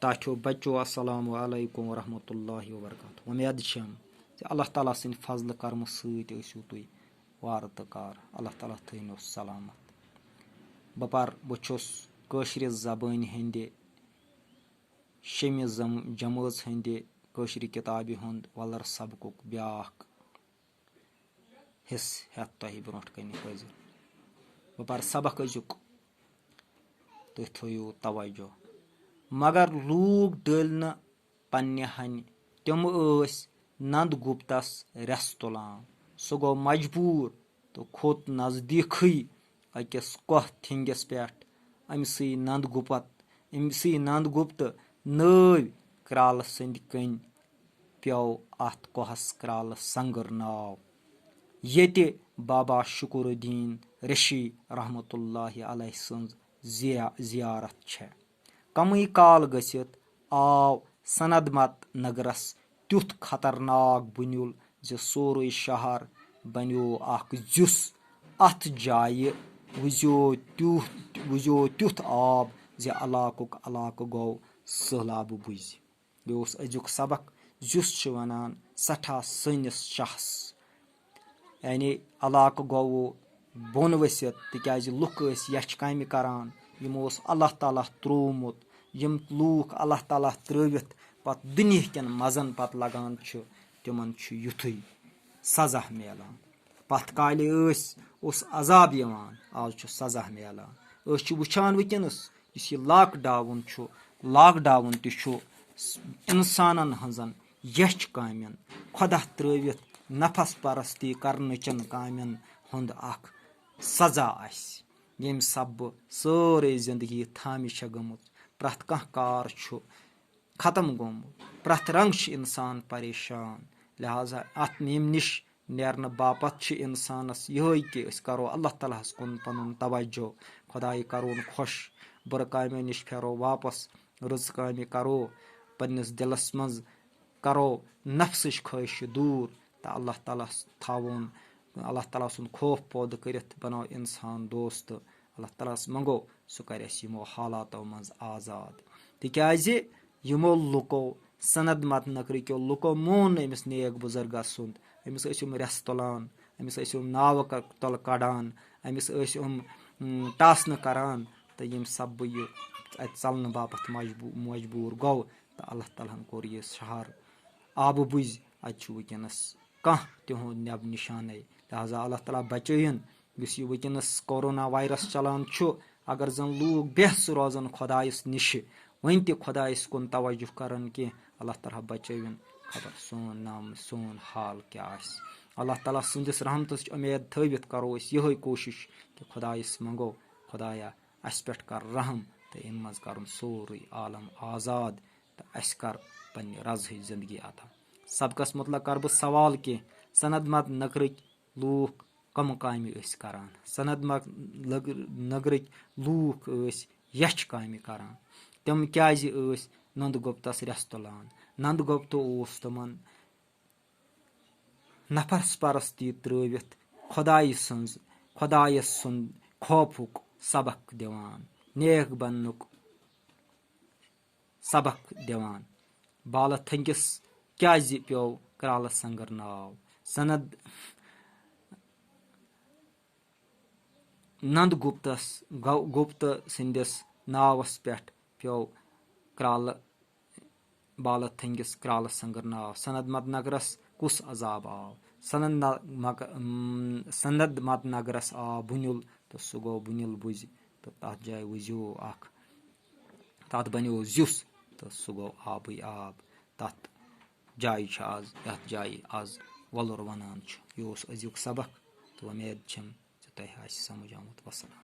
ताठो बच्चो अस्सलामु अलैकुम वरहमतुल्लाहि वबरकातुहू। उम्मीद छम अल्लाह ताला सन्द फजल करम सत ٲسِو तुई वार तक कार अल्लाह ताला थैनो सलामत। बह छुस कٲشرِ ज़बानि हंदि शेमि जमٲژ हंदि कٲشرِ किताबि हुंद वलर सबकुक ब्याख हिस्स हेत तोह ब्रोंठ कन हाजिर। बह पर सबक अजुक तुह थोयू तवज्जो। मगर लूग डल न पन्ने हनि तिम ٲسۍ नंद गुप्तस रेस तुलान। सह गो मजबूर तो खोत नजदीकै अकिस कोह थिंगिस पे। अमसी नंद गुप्त नव कराल सन्द कन पे अत कोहस कराल संगर नाव ये बाबा शुकुरुद्दीन ऋषि रहमतुल्लाहि अलैह सन्ज जियारत छे। कमई काल गसित आव सनदमत नगरस त्युथ खतरनाक बुनिउल जे सोरे शहर बनो अख जुस। अथ जाय वुजो त्युथ आब जे अलाक गो सैलाब बुझ। यह अजुक सबक जुस वनान सठा सनिस शहस यानी अलाक गो बोन वसित तिकाज लुक यच कम करान यमो अल्लाह ताला त्रोमुत यम लूख अल्लाह ताला त्रिवित पत दुनिया कन मजन पत लगान तिमन युथु सजा मिलान। पथ काले उस अजाब यवान आज सजा मिलान। वुचान वनकस इस लॉकडाउन तु इंसानन हजन यच कामन खुदा त्रिवित नफस परस्ती करनचन कामन हुंद अख सजा यम सब सारे जिंदगी थामि गमुत। प्रथ कह कार खत्म गोमुत। प्रथ रंग इंसान परेशान। लिहाजा अत निश नेरन बापत इंसानस यही कि करो अल्लाह ताला कुन पनुन तवज्जो। खुदाई करोन खुश बुर कामो निश फेरो वापस रज काम करो पन्निस दिलस मज करो नफ्सच ख्वाहिश दूर तो अल्लाह ताला थावन अल्लाह ताला सुन खौफ पौद करित बनो इंसान दोस्त। अल्लाह ताला मंगो सह कर यमो हालातो मज आजाद। तिकाज यमो लुको सनद मत नकरिक्यो लुको मोन अमिस नेक बुजुर्गस सुंद। अमिस रेस तुलान अमिस नाव तल कड़ान अमिस टासन करान तो यम सब यह चलन बापत मजबूर गो तो अल्लाह ताला कोर यह शहर आब बुझ। अत वनकस कह तिहुंद नब निशान। लिहाजा अल्लाह ताला बचयन यह वनकस कोरोना वायरस चलान। अगर जन लूग बेहस रोजन खुदायस निश वन त खुदायस कुन तवज्जो करन कह अल्लाह ताला बचयन खबर सोन नाम सोन हाल क्या। अल्लाह ताला सदिस रहमत उम्मीद थवित करो यही कोशिश कि खुदायस मंगो खुदाया अस पे कर रहम तो इन मज कर सोरे आलम आजाद तो अस कर पन्ने रजह जिंदगी अता। सबकस मुतलक कर बह सवाल कह सनद मत नगरक लूख कम काम करान। सनद मत नगरक लूख यच काम करान तम क्या नंद गुप्तस रेस तुलान। नंद गुप्तो तमन नफस परस्ती त्रिवित खुदायस सुन खौफुक सबक दिवान नेक बननुक सबक दिवान। बाल थंगिस क्या पे कराल संगर नाव नंद गुप्त सदिस नावस पे कराल बाल थंगिस कराल संगर नाव। सनद मत नगरस कुस अजाब आव सनद मत नगरस आव बुनिउल तो सह गो बुनिउल बुझ तो तथ जाय वुजो तथ बनो जुस तो सह गो आब आब तथ जाय आज वलुर वनान। यह अजुक सबक तो उम्मीद छम तुह समझ आमुत। वसलाम।